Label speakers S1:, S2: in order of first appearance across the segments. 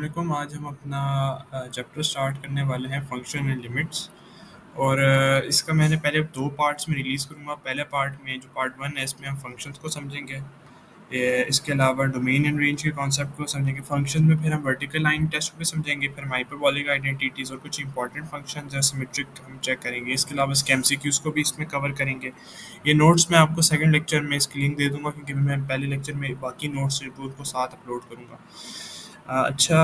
S1: वालेकुम। आज हम अपना चैप्टर स्टार्ट करने वाले हैं फंक्शन एंड लिमिट्स। और इसका मैंने पहले दो पार्ट्स में रिलीज़ करूँगा। पहले पार्ट में जो पार्ट वन है इसमें हम फंक्शंस को समझेंगे। इसके अलावा डोमेन एंड रेंज के कॉन्सेप्ट को समझेंगे। फंक्शन में फिर हम वर्टिकल लाइन टेस्ट को भी समझेंगे, फिर हम हाइपरबोलिक आइडेंटिटीज़ और कुछ इंपॉर्टेंट फंक्शंस या सिमेट्रिक हम चेक करेंगे। इसके अलावा इसके एमसीक्यूज़ को भी इसमें कवर करेंगे। ये नोट्स मैं आपको सेकंड लेक्चर में इसकी लिंक दे दूँगा, क्योंकि मैं पहले लेक्चर में बाकी नोट्स जो उनको साथ अपलोड करूँगा। अच्छा,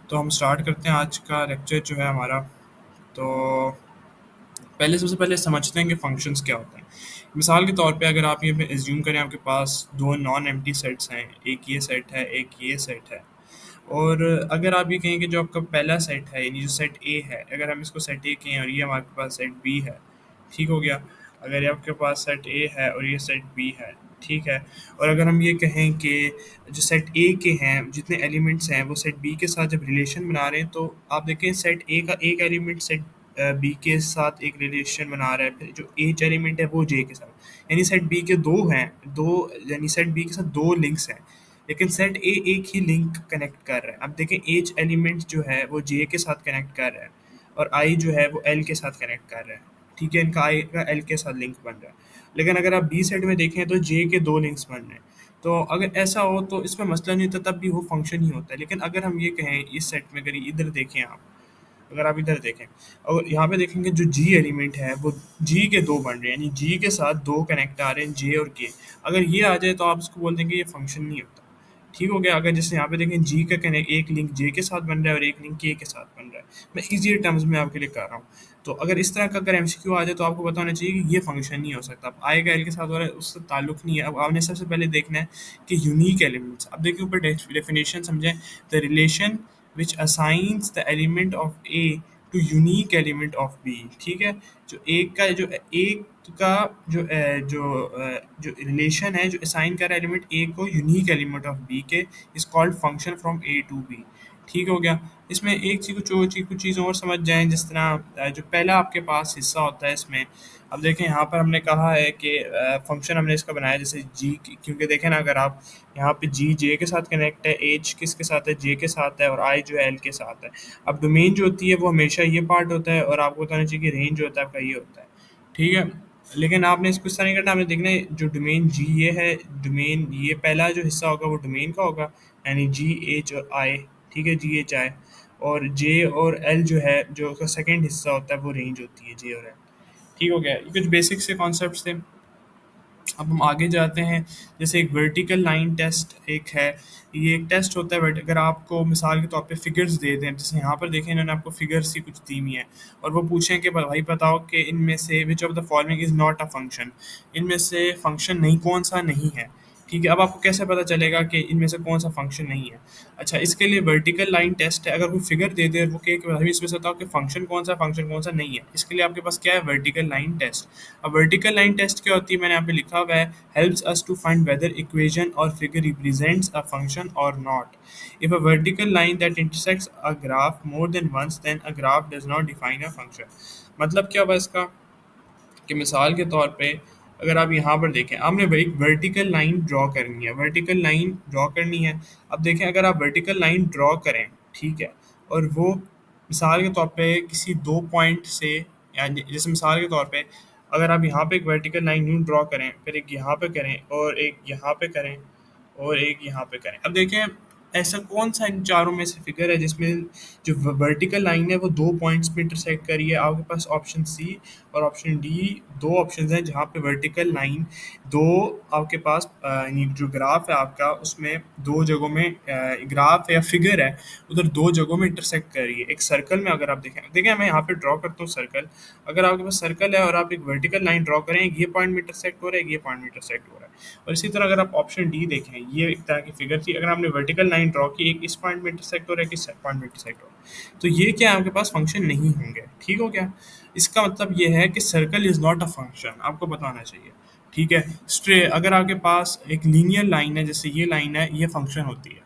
S1: तो हम स्टार्ट करते हैं आज का लेक्चर जो है हमारा। तो पहले सबसे पहले समझते हैं कि फंक्शंस क्या होते हैं। मिसाल के तौर पे अगर आप ये एज्यूम करें आपके पास दो नॉन एम्प्टी सेट्स हैं, एक ये सेट है एक ये सेट है। और अगर आप ये कहें कि जो आपका पहला सेट है यानी जो सेट ए है, अगर हम इसको सेट ए कहें और ये हमारे पास सेट बी है, ठीक हो गया। अगर ये आपके पास सेट ए है और ये सेट बी है, ठीक है। और अगर हम ये कहें कि जो सेट ए के हैं जितने एलिमेंट्स हैं वो सेट बी के साथ जब रिलेशन बना रहे हैं, तो आप देखें सेट ए का एक एलिमेंट सेट बी के साथ एक रिलेशन बना रहा है, फिर जो एच एलिमेंट है वो जे के साथ, यानी सेट बी के दो हैं, दो यानी सेट बी के साथ दो लिंक्स हैं, लेकिन सेट ए एक ही लिंक कनेक्ट कर रहा है। अब देखें एच एलिमेंट जो है वो जे के साथ कनेक्ट कर रहा है और आई जो है वो एल के साथ कनेक्ट कर रहा है, ठीक है। इनका आई का एल के साथ लिंक बन रहा है। लेकिन अगर आप बी सेट में देखें तो जे के दो लिंक्स बन रहे हैं। तो अगर ऐसा हो तो इसमें मसला नहीं होता, तब भी वो फंक्शन ही होता है। लेकिन अगर हम ये कहें इस सेट में, अगर इधर देखें आप, अगर आप इधर देखें और यहाँ पे देखेंगे जो जी एलिमेंट है वो जी के दो बन रहे हैं, यानी जी के साथ दो कनेक्ट आ रहे हैं, जे और के। अगर ये आ जाए तो आप इसको बोल देंगे ये फंक्शन नहीं होता, ठीक हो गया। अगर जैसे यहाँ पे देखें जी का कनेक्ट एक लिंक जे के साथ बन रहा है और एक लिंक के साथ बन रहा है, मैं इजी टर्म्स में आपके लिए कर रहा हूँ। तो अगर इस तरह का अगर एमसीक्यू आ जाए तो आपको पता होना चाहिए कि ये फंक्शन नहीं हो सकता। अब आएगा एल के साथ हो रहा है उससे ताल्लुक नहीं है। अब आपने सबसे पहले देखना है कि यूनिक एलिमेंट्स। अब देखिए ऊपर डेफिनेशन समझें। The relation which assigns the element of A to unique element of B, ठीक है। जो एक का जो एक का जो रिलेशन है जो असाइन कर रहा है एलिमेंट ए को यूनिक एलिमेंट ऑफ बी के, is called function from A to B, ठीक हो गया। इसमें एक चीज़ कुछ चीज़ और समझ जाएं, जिस तरह जो पहला आपके पास हिस्सा होता है इसमें। अब देखें यहाँ पर हमने कहा है कि फंक्शन हमने इसका बनाया जैसे जी, क्योंकि देखें ना अगर आप यहाँ पे जी जे के साथ कनेक्ट है, एच किसके साथ है, जे के साथ है, और आई जो है एल के साथ है। अब डोमेन जो होती है वो हमेशा ये पार्ट होता है, और आपको बताना चाहिए कि रेंज जो होता है आपका ये होता है, ठीक है। लेकिन आपने इसको इस तरह नहीं करना, आपने देखना है जो डोमेन जी ये है, डोमेन ये पहला जो हिस्सा होगा वो डोमेन का होगा, यानी जी एच और आई, ठीक है, जी एच आई। और जे और एल जो है जो उसका सेकेंड हिस्सा होता है वो रेंज होती है जे और एल, ठीक हो गया। ये कुछ बेसिक से कॉन्सेप्ट थे। अब हम आगे जाते हैं। जैसे एक वर्टिकल लाइन टेस्ट एक है, ये एक टेस्ट होता है। बट अगर आपको मिसाल के तौर पे फिगर्स दे दें, जैसे यहाँ पर देखें इन्होंने आपको फिगर्स ही कुछ दी हुई हैं, और वो पूछें कि भाई बताओ कि इनमें से which of the following is not a function, इनमें से फंक्शन नहीं, कौन सा नहीं है, ठीक है। अब आपको कैसे पता चलेगा कि इनमें से कौन सा फंक्शन नहीं है? अच्छा, इसके लिए वर्टिकल लाइन टेस्ट है। अगर कोई फिगर दे दे और वो कहे कि भाई इसमें से बताओ कि फंक्शन कौन सा नहीं है, इसके लिए आपके पास क्या है, वर्टिकल लाइन टेस्ट। अब वर्टिकल लाइन टेस्ट क्या होती है, मैंने यहाँ पे लिखा हुआ है, helps us to find whether equation or figure represents a function or not. If a vertical line that intersects a graph more than once, then a graph does not define a function. मतलब क्या हुआ इसका कि मिसाल के तौर पे अगर आप यहाँ पर देखें, आपने एक वर्टिकल लाइन ड्रॉ करनी है, वर्टिकल लाइन ड्रॉ करनी है। अब देखें अगर आप वर्टिकल लाइन ड्रॉ करें, ठीक है, और वो मिसाल के तौर पे किसी दो पॉइंट से, यानी जैसे मिसाल के तौर पे अगर आप यहाँ पे एक वर्टिकल लाइन यूँ ड्रॉ करें, फिर एक यहाँ पे करें और एक यहाँ पे करें और एक यहाँ पे करें। अब देखें ऐसा कौन सा इन चारों में से फिगर है जिसमें जो वर्टिकल लाइन है वो दो पॉइंट्स पे इंटरसेक्ट करी है? आपके पास ऑप्शन सी और ऑप्शन डी दो ऑप्शंस हैं जहाँ पे वर्टिकल लाइन दो आपके पास यानी जो ग्राफ है आपका उसमें दो जगहों में ग्राफ है या फिगर है उधर दो जगहों में इंटरसेक्ट कर रही है। एक सर्कल में अगर आप देखें मैं यहाँ पे ड्रॉ करता हूँ सर्कल। अगर आपके पास सर्कल है और आप एक वर्टिकल लाइन ड्रॉ करें, एक ये पॉइंट में इंटरसेक्ट हो रहा है, एक ये पॉइंट में इंटरसेक्ट हो रहा है। और इसी तरह अगर आप ऑप्शन डी देखें, ये एक तरह की फिगर थी, अगर आपने वर्टिकल लाइन ड्रॉ की, एक इस पॉइंट में इंटरसेक्ट हो रहा है, एक इस पॉइंट में इंटरसेक्ट हो रहा है, तो ये क्या है, आपके पास फंक्शन नहीं होंगे, ठीक हो गया। इसका मतलब ये है कि circle is not a function, आपको बताना चाहिए, ठीक है। स्ट्रे अगर आपके पास एक लीनियर लाइन है जैसे ये लाइन है, ये फंक्शन होती है।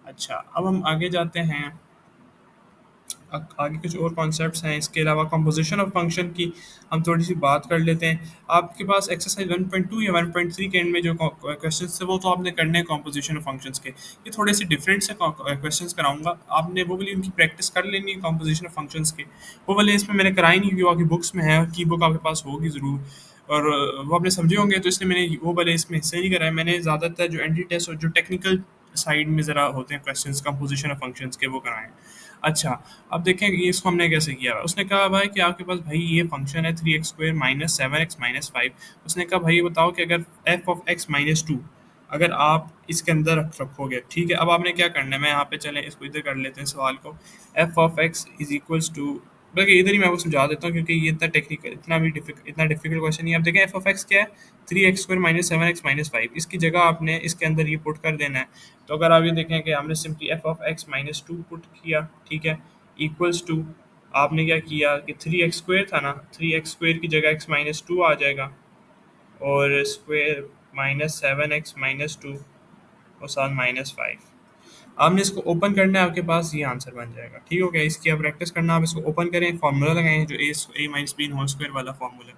S1: अच्छा, अब हम आगे जाते हैं। आगे कुछ और कॉन्सेप्ट्स हैं, इसके अलावा कंपोजिशन ऑफ फंक्शन की हम थोड़ी सी बात कर लेते हैं। आपके पास एक्सरसाइज 1.2 या 1.3 के एंड में जो क्वेश्चन थे वो तो आपने करने हैं कंपोजिशन ऑफ फंक्शंस के। ये थोड़े से डिफरेंट से क्वेश्चंस कराऊंगा, आपने वो वाली उनकी प्रैक्टिस कर लेनी है कंपोजिशन ऑफ फंक्शंस के। वो वाले इसमें मैंने कराई नहीं क्योंकि आपकी बुक्स में है, की बुक आपके पास होगी ज़रूर, और वो आपने समझे होंगे, तो इसलिए मैंने वो वाले इसमें हिस्से नहीं कराए। मैंने ज़्यादातर जो एंटी टेस्ट और जो टेक्निकल साइड में ज़रा होते हैं क्वेश्चंस कंपोजिशन ऑफ फंक्शंस के, वो कराएं। अच्छा, अब देखें कि इसको हमने कैसे किया है। उसने कहा भाई कि आपके पास भाई ये फंक्शन है 3x² माइनस 7x माइनस 5। उसने कहा भाई ये बताओ कि अगर f ऑफ x माइनस 2 अगर आप इसके अंदर रखोगे, ठीक है। अब आपने क्या करना है, मैं यहाँ पे चलें इसको इधर कर लेते हैं सवाल को। f of x is equals to, बल्कि इधर ही मैं आपको समझा देता हूँ क्योंकि ये इतना डिफिकल्ट क्वेश्चन नहीं है। अब देखें एफ ऑफ एक्स क्या है, 3x² माइनस 7x माइनस 5। इसकी जगह आपने इसके अंदर ये पुट कर देना है। तो अगर आप ये देखें कि हमने simply F of x minus 2 put किया, ठीक है, इक्वल्स टू, आपने क्या किया कि 3x² था ना, 3x² की जगह x माइनस 2 आ जाएगा, और स्क्वेयर माइनस 7x माइनस 2 और साथ माइनस 5। आपने इसको ओपन करना है, आपके पास ये आंसर बन जाएगा। ठीक हो गया, इसकी आप प्रैक्टिस करना, आप इसको ओपन करें, फार्मूला लगाएं जो ए माइनस बी होल स्क्वायर वाला फार्मूला,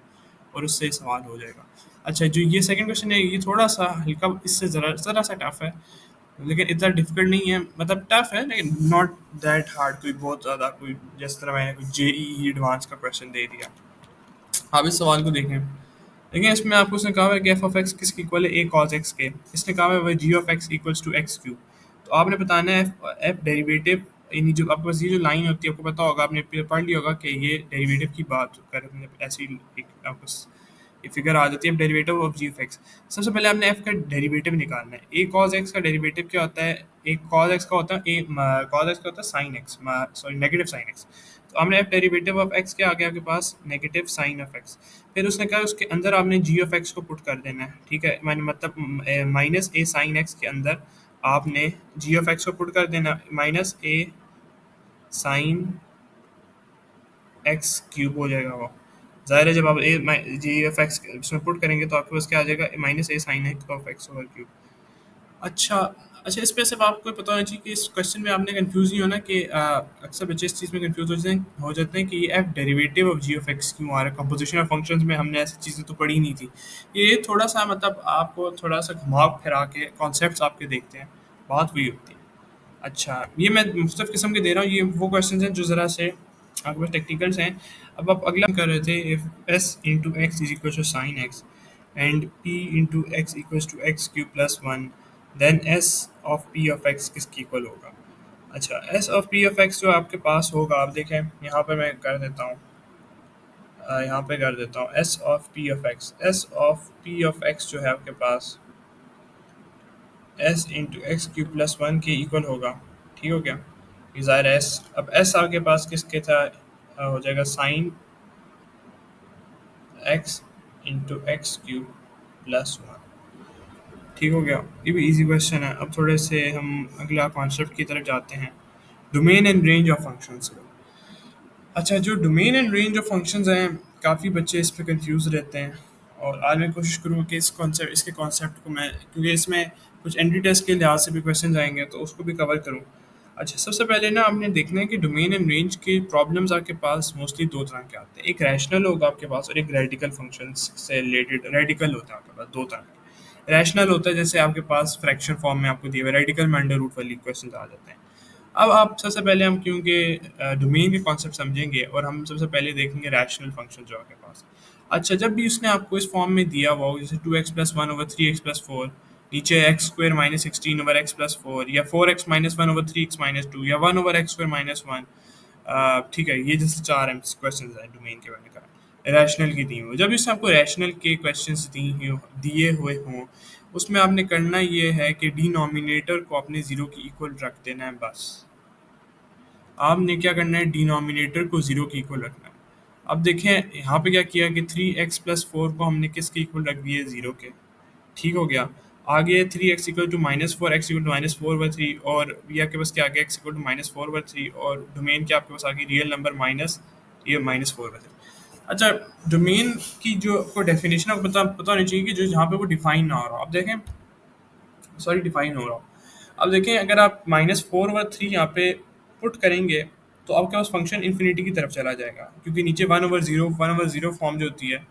S1: और उससे सवाल हो जाएगा। अच्छा, जो ये सेकंड क्वेश्चन है ये थोड़ा सा हल्का, इससे ज़रा ज़रा सा टफ है, लेकिन इतना डिफिकल्ट नहीं है, मतलब टफ है लेकिन नॉट दैट हार्ड, कोई बहुत ज़्यादा कोई जिस तरह मैंने कोई जेई एडवांस का क्वेश्चन दे दिया। आप इस सवाल को देखें, देखिए इसमें आपको उसने कहा है कि एफ ऑफ एक्स किसके इक्वल है, ए कॉस एक्स के। इसने कहा है g of x equals to x cube. तो आपने बताना है एफ डेरिवेटिव, यानी जो आपके पास ये जो लाइन होती है आपको पता होगा, आपने पढ़ लिया होगा कि ये डेरिवेटिव की बात कर, मतलब ऐसी एक आपको ये फिगर आ जाती है derivative of g of x. सबसे पहले आपने एफ का डेरिवेटिव निकालना है। ए कॉस एक्स का डेरिवेटिव क्या होता है, ए कॉस एक्स का होता है, ए कॉस एक्स का होता है sine x, sorry negative sine x. तो हमने एफ डेरिवेटिव ऑफ एक्स क्या आ गया आपके पास, नेगेटिव साइन ऑफ एक्स। फिर उसने कहा उसके अंदर आपने जी ऑफ एक्स को पुट कर देना है, ठीक है, मैंने मतलब माइनस ए साइन एक्स के अंदर आपने जी ऑफ एक्स को पुट कर देना, माइनस ए साइन एक्स क्यूब हो जाएगा वो। ज़ाहिर है जब आप ए जी ऑफ एक्स इसमें पुट करेंगे तो आपके पास क्या आ जाएगा, minus A sine x of x over cube. अच्छा, अच्छा, इस पे सिर्फ आपको पता होना चाहिए कि इस क्वेश्चन में आपने कंफ्यूज नहीं होना कि अक्सर बच्चे इस चीज़ में कंफ्यूज हो जाते हैं कि ये f derivative of g of x क्यों आ रहा है। कंपोजिशन ऑफ फंक्शंस में हमने ऐसी चीज़ें तो पढ़ी नहीं थी। ये थोड़ा सा मतलब आपको थोड़ा सा घुमा फिरा के कॉन्सेप्ट्स आपके देखते हैं, बात वही होती है। अच्छा, ये मैं मुख्तलिफ किस्म के दे रहा हूँ, ये वो क्वेश्चन हैं जो ज़रा से आपके पास टेक्निकल्स हैं। अब आप अगला कर रहे थे, if s into x is equal to sine x and p into x equal to x q plus one, then s of p of x किसकी इक्वल होगा। अच्छा, s of p of x जो आपके पास होगा, आप देखें यहाँ पे मैं कर देता हूँ, यहाँ पे कर देता हूँ s of p of x. S of p of x जो है आपके पास s into x q plus one के इक्वल होगा। ठीक हो गया, ये ज़ाहिर है एस, अब एस आपके पास किसके था, हो जाएगा sine x into x q plus one. ठीक हो गया, ये भी इजी क्वेश्चन है। अब थोड़े से हम अगला कॉन्सेप्ट की तरफ जाते हैं, domain and range of functions. अच्छा, जो domain and range of functions हैं, काफ़ी बच्चे इस पे कंफ्यूज रहते हैं, और आज मैं कोशिश करूँगा कि इसके कॉन्सेप्ट को मैं, क्योंकि इसमें कुछ एंटी टेस्ट के लिहाज से भी क्वेश्चन आएंगे तो उसको भी कवर करूँ। अच्छा, सबसे पहले ना आपने देखना है कि डोमेन एंड रेंज के प्रॉब्लम्स आपके पास मोस्टली दो तरह के आते हैं। एक रैशनल होगा आपके पास और एक रेडिकल फंक्शन से रिलेटेड। रेडिकल होता है आपके पास दो तरह के। रैशनल होता है जैसे आपके पास फ्रैक्शन फॉर्म में आपको दिए हुए, रेडिकल में अंडर रूट वाली क्वेश्चन आ जाते हैं। अब आप सबसे पहले हम क्योंकि डोमेन के कॉन्सेप्ट समझेंगे और हम सबसे पहले देखेंगे रैशनल फंक्शन जो आपके पास। अच्छा, जब भी उसने आपको इस फॉर्म में दिया हुआ हो, जैसे 2x plus one over three x plus four, नीचे x square minus 16 over x plus four, या 4x minus one over three x minus two, या one over x square minus one. ठीक है, ये जैसे चार क्वेश्चन हैं डोमेन के बारे में रैशनल की दी हुई। जब इसने आपको रैशनल के क्वेश्चन दिए हुए हों, उसमें आपने करना ये है कि डिनोमिनेटर को अपने ज़ीरो की इक्वल रख देना है बस। आपने क्या करना है, डिनोमिनेटर को ज़ीरो के इक्वल रखना है। अब देखें यहाँ पे क्या किया कि 3x प्लस फोर को हमने किसके इक्वल रख दिया, ज़ीरो के। ठीक हो गया, आगे 3x equal to minus four, x equal to minus four by three, और ये आपके पास क्या आ गया, x equal to minus four by three, और डोमेन क्या आपके पास आ गई, रियल नंबर माइनस ये माइनस फोर बाई थ्री। अच्छा, डोमेन की जो आपको डेफिनेशन आपको पता होनी चाहिए कि जो जहाँ पे वो डिफाइन ना हो रहा हो। अब देखें, सॉरी, डिफाइन हो रहा हो। अब देखें, अगर आप माइनस फोर बाई थ्री यहाँ पे पुट करेंगे तो आपके पास फंक्शन इन्फिनिटी की तरफ चला जाएगा, क्योंकि नीचे 1/0 फॉर्म जो होती है,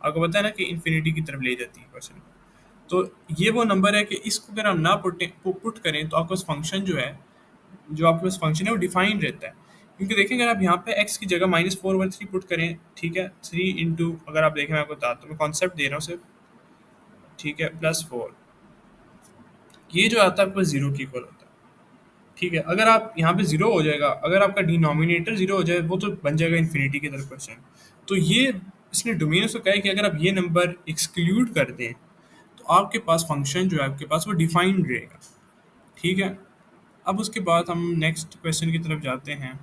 S1: आपको पता है ना कि इन्फिनिटी की तरफ ले जाती है क्वेश्चन। तो ये वो नंबर है कि इसको अगर हम ना पुट करें तो आपके पास फंक्शन जो है, जो आपके पास फंक्शन है वो डिफाइन रहता है। क्योंकि देखिए अगर आप यहाँ पे x की जगह -4/3 पुट करें, ठीक है, 3 इंटू, अगर आप देखें मैं आपको बताता हूँ, मैं कॉन्सेप्ट दे रहा हूँ सिर्फ, ठीक है, +4, ये जो आता है आपको जीरो की इक्वल होता है। ठीक है, अगर आप यहाँ पे जीरो हो जाएगा, अगर आपका डिनोमिनेटर जीरो हो जाए, वो तो बन जाएगा इन्फिनिटी की तरफ क्वेश्चन। तो ये इसने डोमेन उसको कहा है कि अगर आप ये नंबर एक्सक्लूड कर दें तो आपके पास फंक्शन जो है आपके पास वो डिफाइंड रहेगा। ठीक है, अब उसके बाद हम नेक्स्ट क्वेश्चन की तरफ जाते हैं।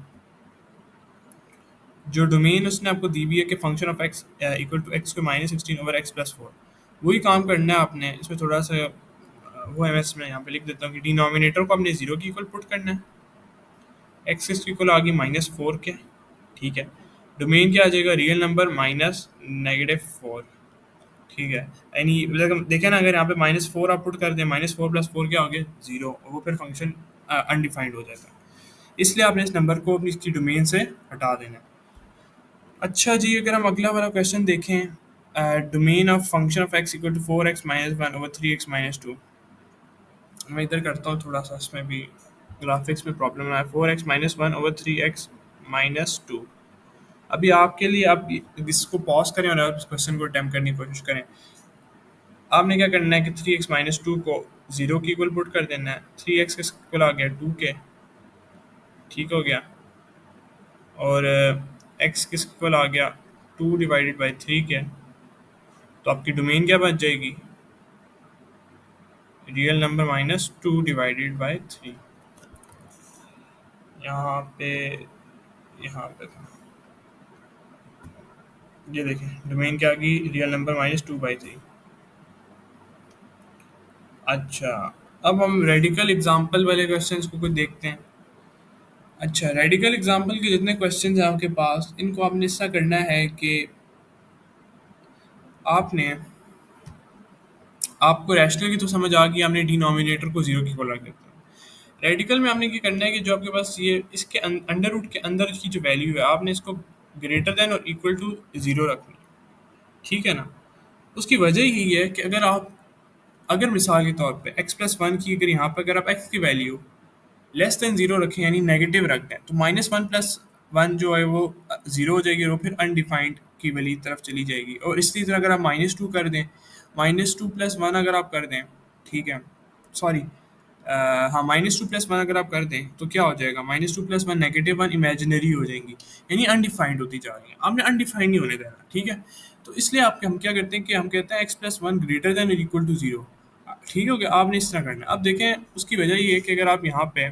S1: जो डोमेन उसने आपको दी हुई है कि function of x equal to x को -16/x+4, वही काम करना है आपने। इसमें थोड़ा सा वो है, मैं इसमें यहाँ पे लिख देता हूँ कि डिनोमिनेटर को आपने जीरो की इक्वल पुट करना है, एक्स की इक्वल आ गई -4 के, ठीक है, डोमेन क्या आ जाएगा, रियल नंबर माइनस -4, ठीक है। यानी मतलब देखें ना, अगर यहाँ पे -4 आप पुट कर दें, -4 + 4 क्या हो गया, जीरो, और वो फिर फंक्शन अनडिफाइंड हो जाता है। इसलिए आपने इस नंबर को अपनी इसकी डोमेन से हटा देना है। अच्छा जी, अगर हम अगला वाला क्वेश्चन देखें, domain of function of x equal to 4x-1/3x-2। मैं इधर करता हूँ थोड़ा सा, इसमें भी ग्राफिक्स में प्रॉब्लम है। 4x-1/3x-2। अभी आपके लिए आप इसको पॉज करें और आप इस क्वेश्चन को अटेम्प्ट करने की कोशिश करें। आपने क्या करना है कि 3x-2 को जीरो की इक्वल पुट कर देना है, 3x के इक्वल आ गया 2 के, ठीक हो गया, और x किस इक्वल आ गया 2/3 के। तो आपकी डोमेन क्या बच जाएगी, रियल नंबर -2/3। यहाँ पे यहाँ पे था, ये देखें डोमेन क्या आ गई, रियल नंबर -2/3। अच्छा, अब हम रेडिकल एग्जाम्पल वाले क्वेश्चंस को कुछ देखते हैं। अच्छा, रेडिकल एग्जाम्पल के जितने क्वेश्चंस हैं आपके पास, इनको आपने ऐसा करना है कि आपने, आपको रैशनल की तो समझ आ गई, आपने डिनोमिनेटर को जीरो की इक्वल रख देता है। रेडिकल में आपने क्या करना है कि जो आपके पास ये इसके अंडर रूट के अंदर की जो वैल्यू है, आपने इसको ग्रेटर देन और इक्वल टू जीरो रखनी है, ठीक है ना। उसकी वजह यही है कि अगर मिसाल के तौर पे x+1 की, अगर यहाँ पर अगर आप x की वैल्यू लेस देन जीरो रखें, यानी नेगेटिव रख दें, तो -1 + 1 जो है वो जीरो हो जाएगी और फिर अनडिफाइंड की वाली तरफ चली जाएगी। और इसी तरह अगर आप -2 कर दें, -2 + 1 अगर आप कर दें, ठीक है, सॉरी, हाँ, -2 + 1 अगर आप कर दें तो क्या हो जाएगा, -2 + 1 -1 इमेजिनरी हो जाएंगी, यानी अनडिफाइंड होती जा रही है। आपने अनडिफाइंड नहीं होने देना, ठीक है। तो इसलिए आपके हम क्या करते हैं कि हम कहते हैं x+1 ग्रेटर देन और इक्वल टू जीरो, ठीक हो गया। आपने इस तरह करना है। अब देखें उसकी वजह ये है कि अगर आप यहाँ पे,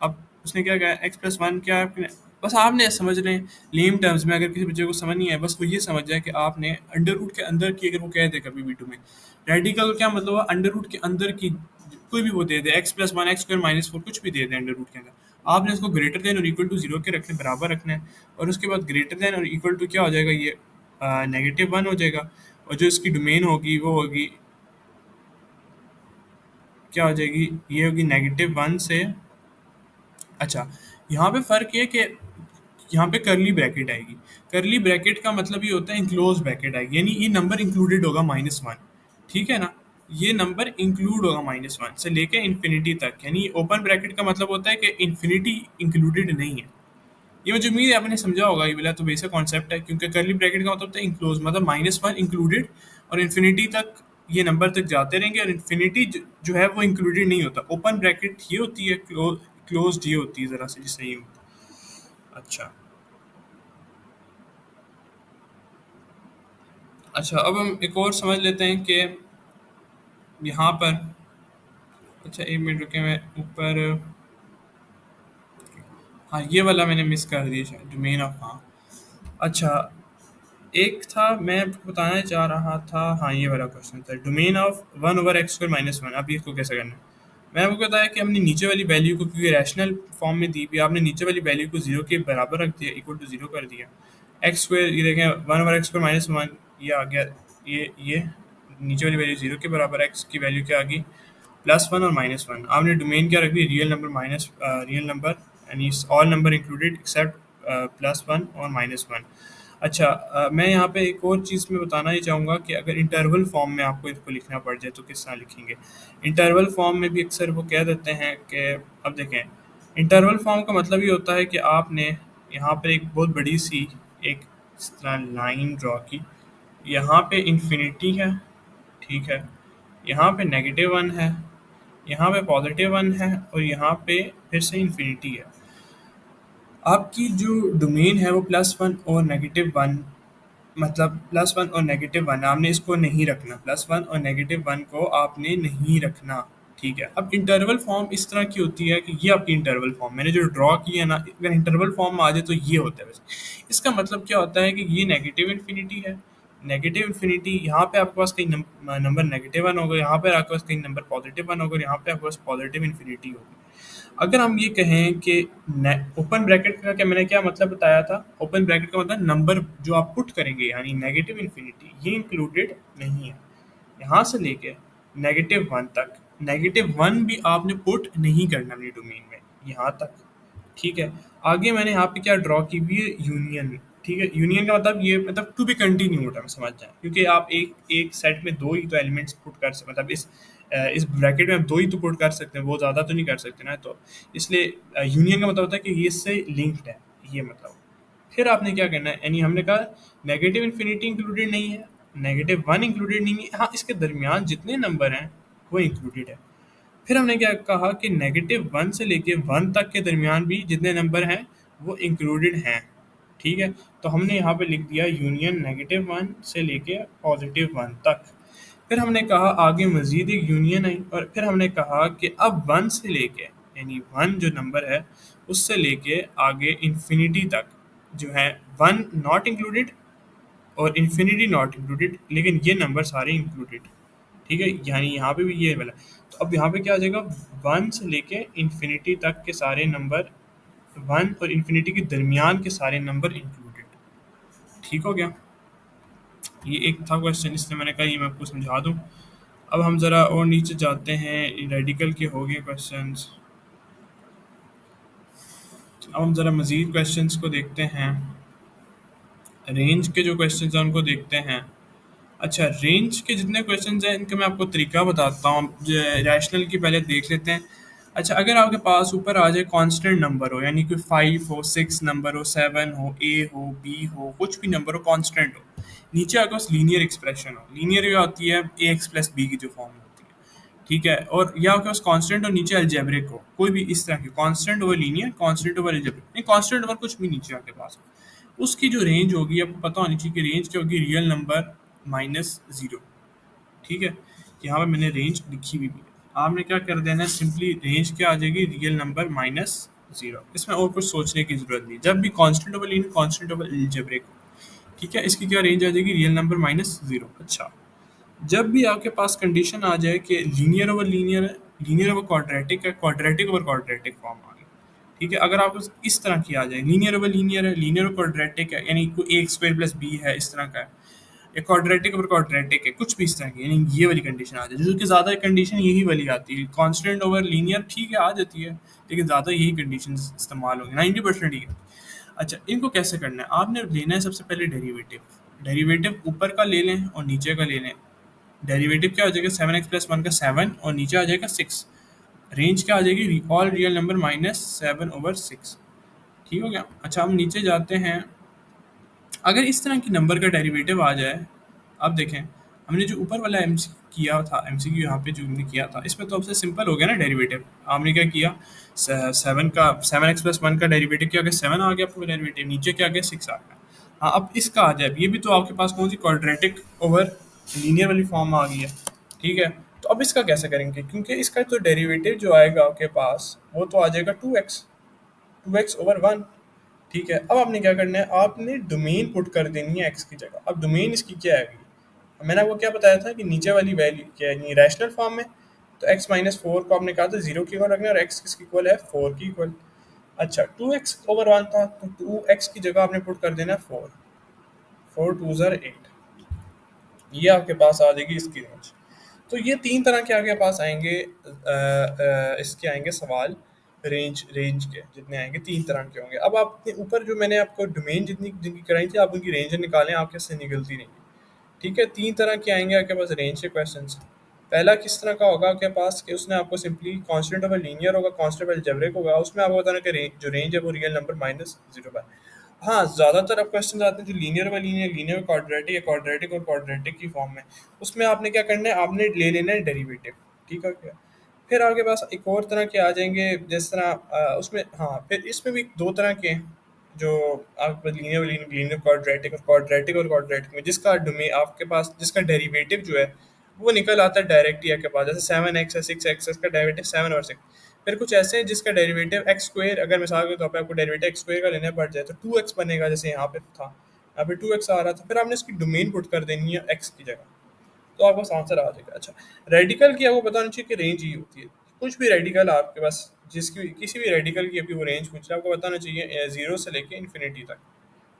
S1: अब उसने क्या कहा, x+1 क्या है बस आपने समझ रहे हैं लेम टर्म्स में, अगर किसी बच्चे को समझ नहीं है, बस वो ये समझ जाए कि आपने अंडर रूट के अंदर की, अगर वो कह दे कभी भी में रेडिकल क्या मतलब है, अंडर रूट के अंदर की कोई भी वो दे दे, x+1 x² - 4 कुछ भी दे दे अंडर रूट के अंदर, आपने उसको ग्रेटर देन और इक्वल टू जीरो के रखने, बराबर रखना है। और उसके बाद ग्रेटर देन और इक्वल टू क्या हो जाएगा, ये -1 हो जाएगा। और जो इसकी डोमेन होगी वो होगी, क्या हो जाएगी, ये होगी -1 से, अच्छा, यहाँ पे फ़र्क ये है कि यहाँ पे करली ब्रैकेट आएगी। करली ब्रैकेट का मतलब ये होता है इनक्लोज ब्रैकेट आएगी, यानी ये नंबर इंक्लूडेड होगा -1, ठीक है ना। ये नंबर इंक्लूड होगा -1 से लेके इन्फिनिटी तक, यानी ओपन ब्रैकेट का मतलब होता है कि इन्फिनिटी इंक्लूडेड नहीं है। ये मुझे उम्मीद है आपने समझा होगा, ये वाला तो बेसिक कॉन्सेप्ट है, क्योंकि करली ब्रैकेट का मतलब होता है इंक्लोज, मतलब -1 इंक्लूडेड, और इन्फिनिटी तक ये नंबर तक जाते रहेंगे, और इन्फिनिटी जो है वो इंक्लूडेड नहीं होता। ओपन ब्रैकेट ये होती है, क्लोज ये होती है, ज़रा सी जिससे ये होता है। अच्छा, अच्छा, अब हम एक और समझ लेते हैं कि यहाँ पर, अच्छा, 1 मिनट रुके, मैं ऊपर, हाँ, ये वाला मैंने मिस कर दिया शायद, डोमेन ऑफ, हाँ, अच्छा, एक था मैं आपको बताना चाह रहा था, हाँ, ये वाला क्वेश्चन था, डोमेन ऑफ 1/x²-1। अब इसको कैसे करना है, मैं आपको बताया कि हमने नीचे वाली वैल्यू को, क्योंकि रैशनल फॉर्म में दी भी, आपने नीचे वाली वैल्यू को जीरो के बराबर रख दिया, इक्वल टू जीरो कर दिया। x², ये देखें 1/x²-1, ये आ गया, ये नीचे वाली वैल्यू जीरो के बराबर, x की वैल्यू क्या आ गई, +1 और -1। आपने डोमेन क्या रख दी, रियल नंबर यानी ऑल नंबर इंक्लूडेड एक्सेप्ट +1 और -1। अच्छा, मैं यहाँ पे एक और चीज़ मैं बताना ही चाहूँगा कि अगर इंटरवल फॉर्म में आपको इसको लिखना पड़ जाए तो किस तरह लिखेंगे। इंटरवल फॉर्म में भी अक्सर वो कह देते हैं कि अब देखें, इंटरवल फॉर्म का मतलब ये होता है कि आपने यहाँ पर एक बहुत बड़ी सी एक इस तरह लाइन ड्रॉ की। यहाँ पे इन्फिनिटी है, ठीक है, यहाँ पे -1 है, यहाँ पे +1 है और यहाँ पे फिर से इन्फिनिटी है। आपकी जो डोमेन है वो +1 और -1, मतलब +1 और -1 आपने इसको नहीं रखना, +1 और -1 को आपने नहीं रखना, ठीक है। अब इंटरवल फॉर्म इस तरह की होती है कि ये आपकी इंटरवल फॉर्म मैंने जो ड्रॉ की है ना, अगर इंटरवल फॉर्म में आ जाए तो ये होता है वैसे। इसका मतलब क्या होता है कि ये नेगेटिव इन्फिनिटी है, नेगेटिव इन्फिनिटी, यहाँ पे आपके पास कहीं नंबर -1 होगा, यहाँ पे आपके पास कहीं नंबर +1 होगा और यहाँ पे आपके पास पॉजिटिव इन्फिनिटी होगी। अगर हम ये कहें कि ओपन ब्रैकेट का क्या मैंने क्या मतलब बताया था, ओपन ब्रैकेट का मतलब नंबर जो आप पुट करेंगे यानी नेगेटिव इन्फिनिटी ये इंक्लूडेड नहीं है। यहाँ से लेके -1 तक, -1 भी आपने पुट नहीं करना अपनी डोमेन में, यहाँ तक, ठीक है। आगे मैंने यहाँ पे क्या ड्रॉ की हुई है, यूनियन, ठीक है। यूनियन का मतलब ये मतलब टू बी कंटिन्यूड है, समझ जाए, क्योंकि आप एक एक सेट में दो ही तो एलिमेंट्स पुट कर सकते, मतलब इस ब्रैकेट में आप दो ही तो पुट कर सकते हैं, वो ज़्यादा तो नहीं कर सकते ना, तो इसलिए यूनियन का मतलब होता है कि ये इससे लिंक्ड है, ये मतलब। फिर आपने क्या करना है, यानी हमने कहा नेगेटिव इन्फिनिटी इंक्लूडेड नहीं है, -1 इंक्लूडेड नहीं है, हाँ इसके दरमियान जितने नंबर हैं वो इंक्लूडेड है। फिर हमने क्या कहा कि -1 से लेके 1 तक के दरमियान भी जितने नंबर हैं वो इंक्लूडेड हैं, ठीक है। तो हमने यहाँ पे लिख दिया यूनियन -1 से लेके +1 तक। फिर हमने कहा आगे मज़ीद एक यूनियन आई और फिर हमने कहा कि अब 1 से लेके, यानी 1 जो नंबर है उससे लेके आगे इन्फिनिटी तक जो है, 1 नॉट इंक्लूडेड और इन्फिनिटी नॉट इंक्लूडेड, लेकिन ये नंबर सारे इंक्लूडेड, ठीक है। यानी यहाँ पे भी ये वाला, तो अब यहाँ पे क्या आ जाएगा, 1 से लेके इन्फिनिटी तक के सारे नंबर, 1 और इन्फिनिटी के दरमियान के सारे नंबर इंक्लूडेड, ठीक हो गया। ये एक था क्वेश्चन, इसलिए मैंने कहा ये मैं आपको समझा दूँ। अब हम ज़रा और नीचे जाते हैं, रेडिकल के हो गए क्वेश्चंस। अब हम ज़रा मज़ीद क्वेश्चंस को देखते हैं, रेंज के जो क्वेश्चंस हैं उनको देखते हैं। अच्छा, रेंज के जितने क्वेश्चंस हैं इनका मैं आपको तरीका बताता हूँ। रैशनल की पहले देख लेते हैं। अच्छा, अगर आपके पास ऊपर आ जाए कांस्टेंट नंबर हो, यानी कि 5 हो, 6 नंबर हो, 7 हो, ए हो, बी हो, कुछ भी नंबर हो, कांस्टेंट हो, नीचे आपके पास लीनियर एक्सप्रेशन हो, लीनियर ये होती है ए एक्स प्लस बी की जो फॉर्म होती है, ठीक है। और या आपके पास कांस्टेंट और नीचे अलजेब्रिक हो, कोई भी इस तरह की constant over linear, constant over algebraic, नहीं कांस्टेंट ओवर कुछ भी नीचे आपके पास हो, उसकी जो रेंज होगी आपको पता होनी चाहिए कि रेंज क्या होगी, रियल नंबर -0, ठीक है। यहाँ पे मैंने रेंज लिखी हुई भी है, आपने क्या कर देना है, सिंपली रेंज क्या आ जाएगी, रियल नंबर -0। इसमें और कुछ सोचने की जरूरत नहीं, जब भी constant over linear, constant over algebraic, ठीक है, इसकी क्या रेंज आ जाएगी, रियल नंबर -0। अच्छा, जब भी आपके पास कंडीशन आ जाए कि लीनियर ओवर लीनियर है, लीनियर ओवर क्वाड्रेटिक है, क्वाड्रेटिक ओवर क्वाड्रेटिक फॉर्म आ गई, ठीक है। अगर आप इस तरह की आ जाए, लीनियर ओवर लीनियर है, लीनियर ओवर क्वाड्रेटिक है, यानी कोई ए स्क्वायर प्लस बी है, इस तरह का है, या क्वाड्रेटिक ओवर क्वाड्रेटिक है, कुछ भी इस तरह की, यानी ये वाली कंडीशन आ जाए, जो कि ज़्यादा कंडीशन यही वाली आती है, कांस्टेंट ओवर लीनियर ठीक है आ जाती है, लेकिन ज़्यादा यही कंडीशन इस्तेमाल होगी, 90% ही है। अच्छा, इनको कैसे करना है, आपने लेना है सबसे पहले डेरिवेटिव, डेरिवेटिव ऊपर का ले लें और नीचे का ले लें। डेरिवेटिव क्या हो जाएगा, 7x+1 का 7 और नीचे आ जाएगा 6, रेंज क्या आ जाएगी, ऑल रियल नंबर -7/6, ठीक हो गया। अच्छा, हम नीचे जाते हैं, अगर इस तरह की नंबर का डेरिवेटिव आ जाए, अब देखें हमने जो ऊपर वाला एम किया था, एम सी क्यू यहाँ पे जो हमने किया था, इसमें तो सबसे सिंपल हो गया ना डेरिवेटिव। आपने क्या किया, 7x+1 का डेरिवेटिव क्या आ गया, 7 आ गया आपको डेरिवेटिव, नीचे क्या आ गया, 6 आ गया। हाँ, अब इसका आ जाए, ये भी तो आपके पास कौन सी क्वाड्रेटिक ओवर लीनियर वाली फॉर्म आ गई है, ठीक है। तो अब इसका कैसे करेंगे, क्योंकि इसका तो डेरिवेटिव जो आएगा आपके पास वो तो आ जाएगा 2x/1, ठीक है। अब आपने क्या करना है, आपने डोमेन पुट कर देनी है एक्स की जगह। अब डोमेन इसकी क्या आएगी, मैंने आपको क्या बताया था कि नीचे वाली वैल्यू क्या है, रैशनल फॉर्म में, तो x-4 को आपने कहा था 0 की इक्वल रखना है और x किसकी इक्वल है, 4 की इक्वल। अच्छा, 2x/1 था तो 2x की जगह आपने पुट कर देना है 4, 4 2 ज़र 8, ये आपके पास आ जाएगी इसकी रेंज। तो ये तीन तरह के आपके पास आएंगे, इसके आएंगे सवाल। रेंज रेंज के जितने आएंगे 3 तरह के होंगे। अब आपने ऊपर जो मैंने आपको डोमेन जितनी जिनकी कराई थी, आप उनकी रेंज निकालें, आपके से निकलती नहीं। ठीक है, 3 तरह के आएंगे आपके पास रेंज के क्वेश्चंस। पहला किस तरह का होगा आपके पास कि उसने आपको सिंपली कांस्टेंट ऑफ लीनियर होगा, कांस्टेंट ऑफ अलजेब्रिक होगा, उसमें आपको बताना कि जो रेंज है वो real number minus zero by. हाँ, ज़्यादातर अब क्वेश्चन आते हैं जो लीनियर व लीनियर, लीनियर क्वाड्रेटिक या क्वाड्रेटिक और क्वाड्रेटिक की फॉर्म में। उसमें आपने क्या करना है, आपने ले लेना है डेरिवेटिव। ठीक है क्या? फिर आपके पास एक और तरह के आ जाएंगे, जिस तरह उसमें, हाँ, फिर इसमें भी 2 तरह के हैं जो आपके पास लीनियर लीनियर लीनियर क्वाड्रेटिक में जिसका डोमेन आपके पास, जिसका डेरिवेटिव जो है वो निकल आता है डायरेक्ट ही आपके पास। जैसे 7x है, 6x का डेरिवेटिव 7 और 6। फिर कुछ ऐसे हैं जिसका डेरिवेटिव एक्स स्क्वायर, अगर मिसाल के तौर पे आपको डेरिवेटिव एक्स स्क्वायर का लेना पड़ जाए तो 2x बनेगा, जैसे यहाँ पे था, यहाँ पे 2x आ रहा था, फिर आपने इसकी डोमेन पुट कर देनी है x की जगह, तो आपको आंसर आ जाएगा। अच्छा, रेडिकल की आपको बताना चाहिए कि रेंज ही होती है। कुछ भी रेडिकल आपके पास, जिसकी किसी भी रेडिकल की अभी वो रेंज पूछ रहा है, आपको बताना चाहिए 0 से लेके इन्फिनिटी तक।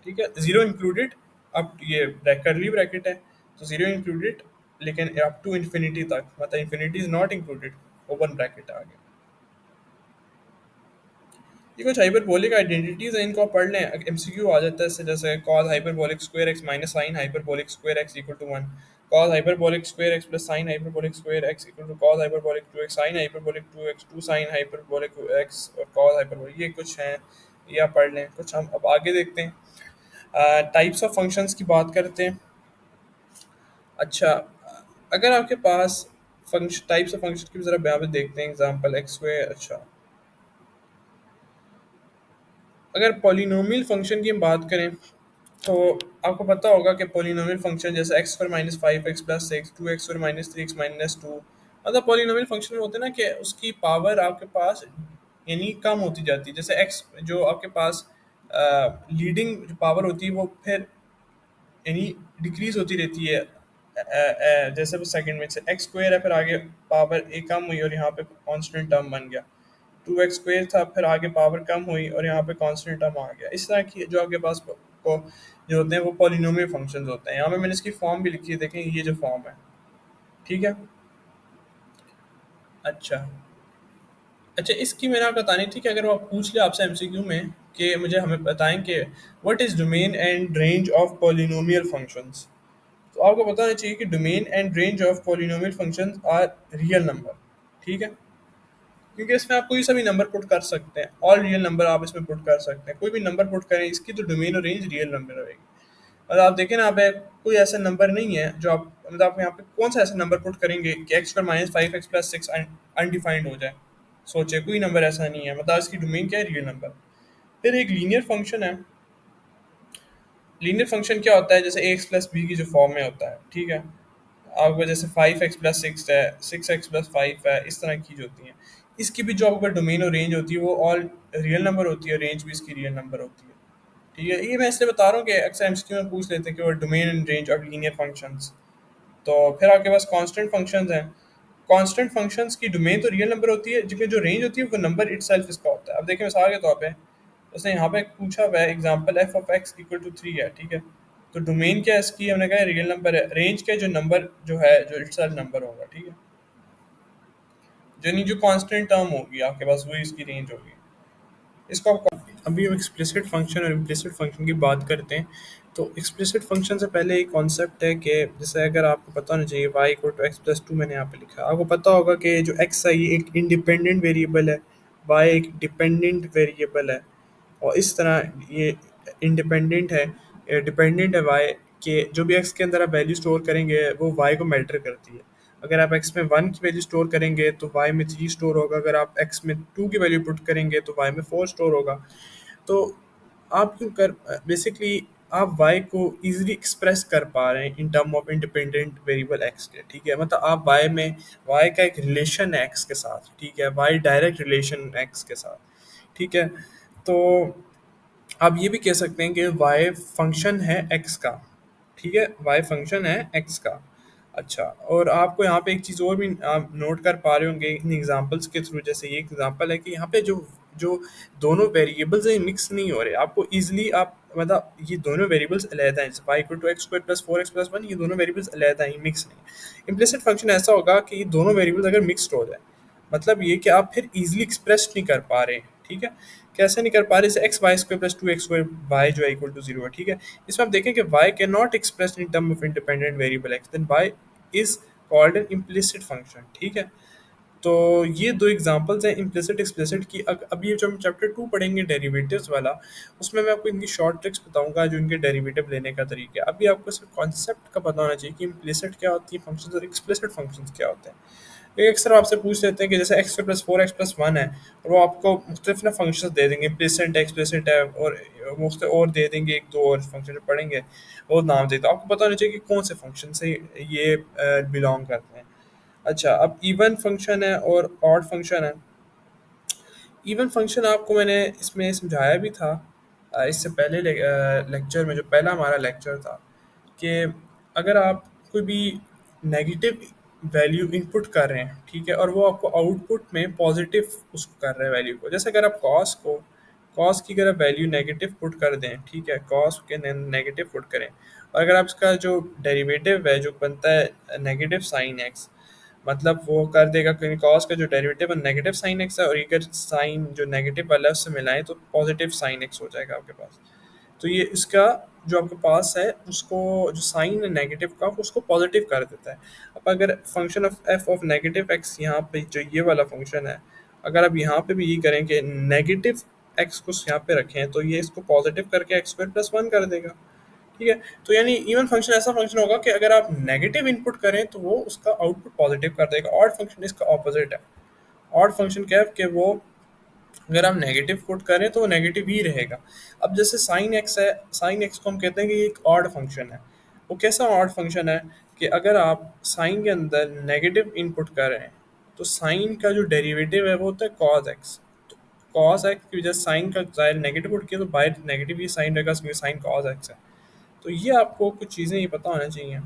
S1: ठीक है, जीरो इंक्लूडेड। अब ये करली ब्रैकेट है, तो जीरो इंक्लूडेड, लेकिन अप टू इन्फिनिटी तक, मतलब infinity is not included, open bracket आ गया। ये कुछ हाइपरबोलिक आइडेंटिटीज हैं, इनको आप पढ़ लें, एमसीक्यू आ जाता है इससे। जैसे cos hyperbolic square x minus sine hyperbolic square x equal to 1, cos hyperbolic square x plus sine hyperbolic square x equal to cos hyperbolic 2x sine hyperbolic 2x 2 sine hyperbolic x और cos hyperbolic, ये कुछ हैं, ये आप पढ़ लें। कुछ हम अब आगे देखते हैं, टाइप्स ऑफ फंक्शंस की बात करते हैं। अच्छा, अगर आपके पास फंक्शन टाइप्स ऑफ फंक्शन की जरा यहाँ पे देखते हैं, एग्जांपल एक्स स्क्वायर। अच्छा, अगर पॉलिनोमियल फंक्शन की हम बात करें तो आपको पता होगा कि पॉलिनोमियल फंक्शन जैसे x square minus 5x plus 6, 2x square minus 3x minus 2, मतलब पॉलिनोमियल फंक्शन में होते हैं ना कि उसकी पावर आपके पास यानी कम होती जाती है। जैसे एक्स जो आपके पास लीडिंग जो पावर होती है वो फिर यानी डिक्रीज होती रहती है। जैसे वो सेकंड में से एक्स स्क्वायर है, फिर आगे पावर एक कम हुई और यहाँ पे कांस्टेंट टर्म बन गया। 2x स्क्वायर था, फिर आगे पावर कम हुई और यहाँ पे कांस्टेंट टर्म आ गया। इस तरह की जो आपके पास को जो होते हैं वो पॉलिनोमियल फंक्शंस होते हैं। यहाँ पे मैंने इसकी फॉर्म भी लिखी है, देखें ये जो फॉर्म है। ठीक है। अच्छा, अच्छा, इसकी मैंने आपको बतानी थी कि अगर वो आप पूछ ले आपसे एमसीक्यू में कि मुझे हमें बताएं कि what is domain and range of polynomial functions, तो आपको बताना चाहिए कि domain and range of polynomial functions are real number. ठीक है, क्योंकि इसमें आप कोई सा भी नंबर पुट कर सकते हैं, ऑल रियल नंबर आप इसमें पुट कर सकते हैं, कोई भी नंबर पुट करें, इसकी तो डोमेन और रेंज रियल नंबर रहेगी। और आप देखें ना, आप कोई ऐसा नंबर नहीं है जो आप, मतलब आप यहाँ पे कौन सा ऐसा नंबर पुट करेंगे कि x square minus 5x plus 6 undefined हो जाए। सोचे, कोई नंबर ऐसा नहीं है, मतलब इसकी डोमेन क्या है, रियल नंबर। फिर एक लीनियर फंक्शन है। लीनियर फंक्शन क्या होता है, जैसे एक्स प्लस बी की जो फॉर्म में होता है। ठीक है, आपको जैसे 5x प्लस 6 है, 6x प्लस 5 है, इस तरह की जो होती हैं, इसकी भी जो आपके डोमेन और रेंज होती है वो ऑल रियल नंबर होती है, रेंज भी इसकी रियल नंबर होती है। ठीक है, ये मैं इसलिए बता रहा हूँ कि अक्सर एमसीक्यू में पूछ लेते हैं कि वो domain and range of linear functions. तो फिर आपके पास कांस्टेंट फंक्शंस हैं। कांस्टेंट फंक्शंस की डोमेन तो रियल नंबर होती है, जिसकी जो रेंज होती है वो नंबर इटसेल्फ इसका होता है। अब देखिए मिसाल के तौर पे उसने यहाँ पे पूछा हुआ है example f of x equal to 3 है। ठीक है, तो डोमेन क्या है इसकी, हमने कहा रियल नंबर है। रेंज क्या है, जो नंबर जो है जो इटसेल्फ नंबर होगा। ठीक है, यानी जो कांस्टेंट टर्म होगी आपके पास वही इसकी रेंज होगी। इसको आप अभी हम एक्सप्लिसिट फंक्शन और इम्प्लिसिट फंक्शन की बात करते हैं। तो एक्सप्लिसिट फंक्शन से पहले एक कॉन्सेप्ट है कि जैसे अगर आपको पता होना चाहिए y equal to x plus 2, मैंने यहाँ पे लिखा है, आपको पता होगा कि जो x है ये एक इंडिपेंडेंट वेरिएबल है, y एक डिपेंडेंट वेरिएबल है। और इस तरह ये इंडिपेंडेंट है, डिपेंडेंट है y के, जो भी x के अंदर आप वैल्यू स्टोर करेंगे वो y को मैटर करती है। अगर आप x में 1 की वैल्यू स्टोर करेंगे तो y में 3 स्टोर होगा, अगर आप x में 2 की वैल्यू पुट करेंगे तो y में 4 स्टोर होगा। तो आप क्यों कर बेसिकली आप y को इजीली एक्सप्रेस कर पा रहे हैं इन term of independent variable x के। ठीक है, मतलब आप y में y का एक रिलेशन है x के साथ। ठीक है, y डायरेक्ट रिलेशन x के साथ। ठीक है, तो आप ये भी कह सकते हैं कि y फंक्शन है x का। ठीक है, y फंक्शन है x का। अच्छा, और आपको यहाँ पे एक चीज़ और भी आप नोट कर पा रहे होंगे इन एग्जांपल्स के थ्रू। जैसे ये एग्जांपल है कि यहाँ पे जो जो दोनों वेरिएबल्स हैं मिक्स नहीं हो रहे, आपको इजीली आप मतलब ये दोनों वेरिएबल्स अलहदा हैं। जैसे y equal to x square plus 4x plus 1, ये दोनों वेरिएबल्स अलहदा हैं, मिक्स नहीं। इम्प्लिसिट फंक्शन ऐसा होगा कि ये दोनों वेरिएबल्स अगर मिक्सड हो जाए, मतलब ये कि आप फिर इजीली एक्सप्रेस नहीं कर पा रहे, ठीक है। कैसे नहीं कर पा रहे, जैसे x y square plus two x square y जो है इक्वल टू जीरो है, ठीक है। इसमें आप देखें कि y can not express in term of independent variable x, then y is called an implicit function, ठीक है। तो ये दो एग्जांपल्स हैं इम्प्लिसिट एक्सप्लिसिट की। अब ये जो हम चैप्टर टू पढ़ेंगे डेरिवेटिव्स वाला, उसमें मैं आपको इनकी शॉर्ट ट्रिक्स बताऊंगा जो इनके डेरिवेटिव लेने का तरीका है। अभी आपको सिर्फ कॉन्सेप्ट का पता होना चाहिए कि इम्प्लिसिट क्या होती है फंक्शन और एक्सप्लिसिट फंक्शन क्या होते हैं। ये अक्सर आपसे पूछ लेते हैं कि जैसे x plus four x plus one है, और वो आपको मुख्तलिफ ना फंक्शन दे देंगे, इम्प्लिसिट है एक्सप्लिसिट है, और मुख्त और दे देंगे एक दो और फंक्शन पढ़ेंगे, वो नाम देते हैं। आपको पता होना चाहिए कि कौन से फंक्शन से ये बिलोंग करते हैं। अच्छा, अब इवन फंक्शन है और ऑड फंक्शन है। इवन फंक्शन आपको मैंने इसमें समझाया भी था इससे पहले लेक्चर में, जो पहला हमारा लेक्चर था, कि अगर आप कोई भी नेगेटिव वैल्यू इनपुट कर रहे हैं, ठीक है, और वो आपको आउटपुट में पॉजिटिव उसको कर रहे हैं वैल्यू को, जैसे अगर आप कॉस की अगर आप वैल्यू नेगेटिव पुट कर दें, ठीक है, कॉस के नेगेटिव पुट करें, और अगर आप इसका जो डेरिवेटिव है जो बनता है नेगेटिव साइन एक्स, मतलब वो कर देगा क्योंकि कॉस का जो डेरिवेटिव है नेगेटिव साइन एक्स है, और अगर साइन जो नेगेटिव वाला है उससे मिलाएं तो पॉजिटिव साइन एक्स हो जाएगा आपके पास। तो ये इसका जो आपके पास है उसको, जो साइन है नेगेटिव का उसको पॉजिटिव कर देता है। अब अगर function of F of negative x, यहाँ पे जो ये वाला फंक्शन है, अगर आप यहाँ पे भी ये करें कि नेगेटिव एक्स को यहाँ पे रखें, तो ये इसको पॉजिटिव करके एक्स स्क्वायर प्लस वन कर देगा, ठीक है। तो यानी इवन फंक्शन ऐसा फंक्शन होगा कि अगर आप नेगेटिव इनपुट करें तो वो उसका आउटपुट पॉजिटिव कर देगा। ऑड फंक्शन इसका ऑपोजिट है। ऑड फंक्शन क्या है कि वो अगर आप नेगेटिव पुट करें तो वो नेगेटिव ही रहेगा। अब जैसे साइन एक्स है, साइन एक्स को हम कहते हैं कि ये एक ऑड फंक्शन है। वो कैसा ऑड फंक्शन है कि अगर आप साइन के अंदर नेगेटिव इनपुट कर रहे हैं, तो साइन का जो डेरिवेटिव है वो होता है कॉज एक्स। तो कॉज एक्स की वजह साइन का जाहिर नेगेटिव पुट किया तो बाहर नेगेटिव ही साइन रहेगा, क्योंकि साइन कॉज एक्स है। तो ये आपको कुछ चीज़ें ये पता होना चाहिए।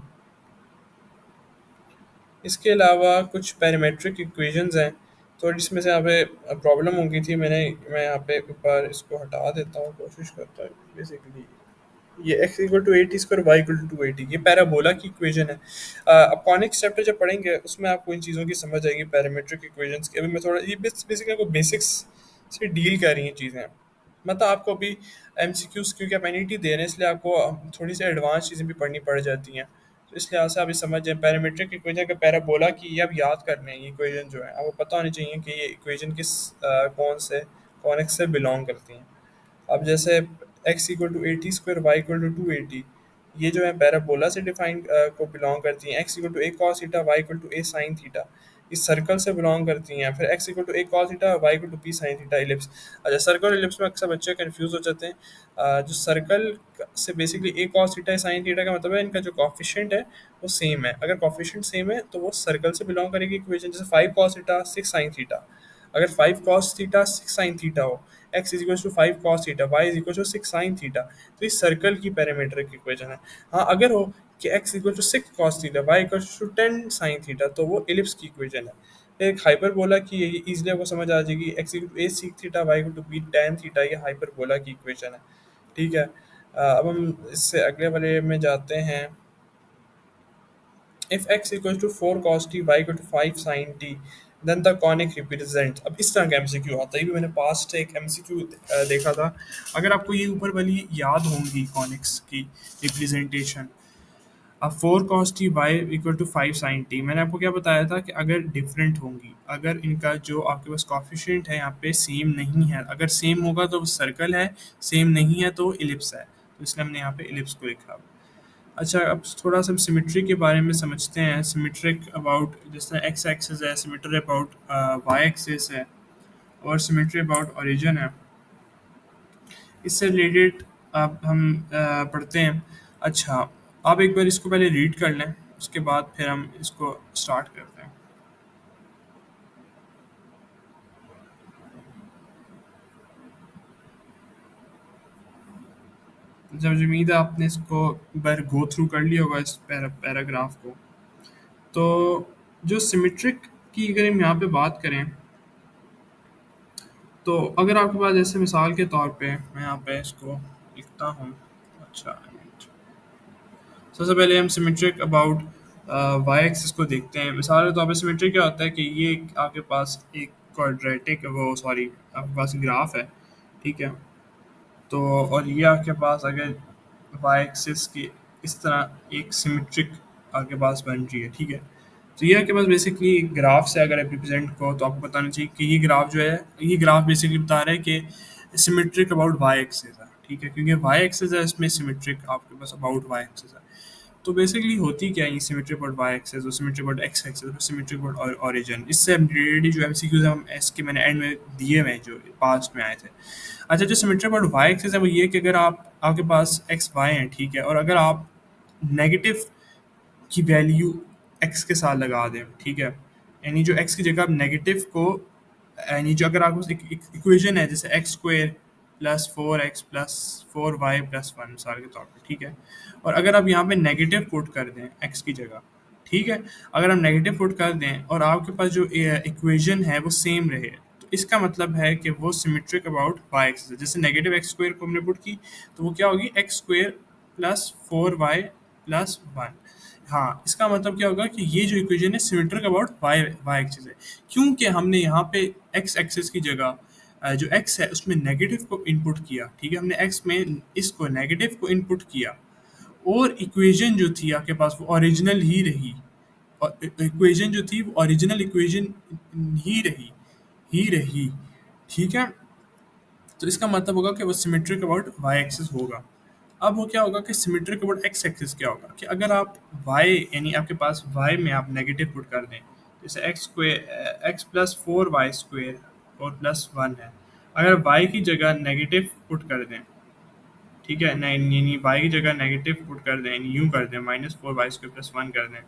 S1: इसके अलावा कुछ पैरामेट्रिक इक्वेशंस हैं, तो जिसमें से यहाँ पे प्रॉब्लम हो गई थी, मैं यहाँ पे ऊपर इसको हटा देता हूँ, कोशिश करता हूँ बेसिकली। ये x equal to at square y equal to 280, ये पैराबोला की इक्वेशन है। अब कॉनिक्स चैप्टर जब पढ़ेंगे उसमें आपको इन चीज़ों की समझ आएगी, पैरामेट्रिक इक्वेशंस की। अभी मैं थोड़ा ये बेसिकली आपको बेसिक्स से डील कर रही हैं चीज़ें। मतलब आपको अभी एमसीक्यूज क्योंकि आप एनईटी दे रहे हैं, इसलिए आपको थोड़ी सी एडवांस चीज़ें भी पढ़नी पड़ जाती हैं। तो इस लिहाज से आप ये समझ जाए पैरामीट्रिक इक्वेशन का पैराबोला की, ये आप याद करने हैं। ये इक्वेशन जो है आपको पता होनी चाहिए कि ये इक्वेशन किस कौन से कॉनिक्स से बिलोंग करती हैं। अब जैसे x equal to at square y equal to 280, ये जो है पैराबोला से डिफाइन को बिलोंग करती हैं। X equal to a cos theta y equal to a sine theta, इस सर्कल से बिलोंग करती हैं। फिर x equal to a cos theta y equal to b sine theta ellipse. अच्छा, सर्कल और इलिप्स में अक्सर बच्चे कंफ्यूज हो जाते हैं। जो सर्कल से बेसिकली ए कॉस थीटा साइन थीटा का मतलब है इनका जो कॉफिशिएंट है वो सेम है। अगर कॉफिशिएंट सेम है तो वो सर्कल से बिलोंग करेगी इक्वेशन। जैसे five cos theta six sine theta, अगर five cos theta six sine theta हो, x is equal to five cos theta y is equal to six sine theta, तो इस सर्कल की पैरामीट्रिक इक्वेशन है। हाँ, अगर हो कि x equal to six cos theta y equal to ten sine theta, तो वो एलिप्स की इक्वेशन है। एक हाइपरबोला की ये इजीली आपको समझ आ जाएगी, x equal to a sec theta y equal to b tan theta, ये हाइपरबोला की इक्वेशन है, ठीक है। अब हम इससे अगले वाले में जाते हैं। if x equals to 4 cos t y equal to 5 sin t then the conic represents। अब इस तरह का एमसीक्यू आता है, ये भी मैंने पास्ट एक एमसीक्यू देखा था। अगर आपको ये ऊपर वाली याद होंगी कॉनिक्स की रिप्रेजेंटेशन, अब 4 cos t y equal to 5 sin t, मैंने आपको क्या बताया था कि अगर डिफरेंट होंगी, अगर इनका जो आपके पास कॉफिशिएंट है यहाँ पे सेम नहीं है, अगर सेम होगा तो वो सर्कल है, सेम नहीं है तो इलिप्स है, तो इसलिए हमने यहाँ पे इलिप्स को लिखा। अच्छा, अब थोड़ा सा सिमेट्री के बारे में समझते हैं। सिमेट्रिक अबाउट जिस तरह एक्स एक्सिस है, सिमेट्री अबाउट वाई एक्सिस है, और सिमेट्री अबाउट ओरिजिन है। इससे रिलेटेड अब हम पढ़ते हैं। अच्छा, आप एक बार इसको पहले रीड कर लें, उसके बाद फिर हम इसको स्टार्ट करते हैं। जब मुझे उम्मीद है आपने इसको एक बार गो थ्रू कर लिया होगा इस पैराग्राफ को। तो जो सिमेट्रिक की अगर हम यहाँ पे बात करें, तो अगर आपके पास जैसे मिसाल के तौर पे मैं यहाँ पे इसको लिखता हूँ। अच्छा, सबसे पहले हम सिमेट्रिक अबाउट वाई एक्सिस को देखते हैं। मिसाल के तौर पे सिमेट्री क्या होता है कि ये आपके पास एक क्वाड्रेटिक वो सॉरी आपके पास ग्राफ है, ठीक है। तो और ये आपके पास अगर वाई एक्सिस की इस तरह एक सिमेट्रिक आपके पास बन रही है, ठीक है। तो ये आपके पास बेसिकली ग्राफ से अगर रिप्रेजेंट को तो आपको बताना चाहिए कि ये ग्राफ जो है, ये ग्राफ बेसिकली बता रहा है कि सिमेट्रिक अबाउट वाई एक्सिस है, ठीक है, क्योंकि वाई एक्सिस है इसमें सिमेट्रिक आपके पास अबाउट वाई एक्सिस है। तो बेसिकली होती क्या है ये सिमेट्री अबाउट वाई एक्सिस और सिमेट्री अबाउट एक्स एक्सिस और सिमेट्री अबाउट ओरिजिन, इससे हम रिलेटेड जो एमसीक्यूज हम एस के मैंने एंड में दिए हुए हैं जो पास्ट में आए थे। अच्छा, जो सिमेट्री अबाउट वाई एक्सिस है वो ये कि अगर आप आपके पास एक्स वाई है, ठीक है, और अगर आप नेगेटिव की वैल्यू एक्स के साथ लगा दें, ठीक है, यानी जो एक्स की जगह आप नेगेटिव को, यानी जो अगर आपको एक इक्वेशन है जैसे x square plus 4x plus 4y plus 1 मिसाल के तौर पे, ठीक है, और अगर आप यहाँ पे नेगेटिव पुट कर दें एक्स की जगह, ठीक है, अगर हम नेगेटिव पुट कर दें और आपके पास जो इक्वेशन है वो सेम रहे, तो इसका मतलब है कि वो सिमेट्रिक अबाउट वाई एक्सिस है। जैसे नेगेटिव एक्स स्क्वेयर को हमने पुट की तो वो क्या होगी, x square plus 4y plus 1। हाँ, इसका मतलब क्या होगा कि ये जो इक्वेशन है symmetric about y y axis है, क्योंकि हमने यहाँ पे एक्स एक्सिस की जगह जो एक्स है उसमें नेगेटिव को इनपुट किया, ठीक है, हमने एक्स में इसको नेगेटिव को इनपुट किया और इक्वेशन जो थी आपके पास वो ओरिजिनल ही रही, और इक्वेशन जो थी वो ओरिजिनल इक्वेशन ही रही ही रही, ठीक है। तो इसका मतलब होगा कि वो सिमेट्रिक अबाउट वाई एक्सिस होगा। अब वो क्या होगा कि सिमेट्रिक अबाउट एक्स एक्सिस क्या होगा कि अगर आप वाई यानी आपके पास वाई में आप नेगेटिव पुट कर दें, जैसे x square x plus 4y square और प्लस 1 है, अगर वाई की जगह नेगेटिव पुट कर दें, ठीक है, यानी वाई की जगह नेगेटिव पुट कर दें, यानी यूँ कर दें -4y स्क्वेयर प्लस 1 कर दें,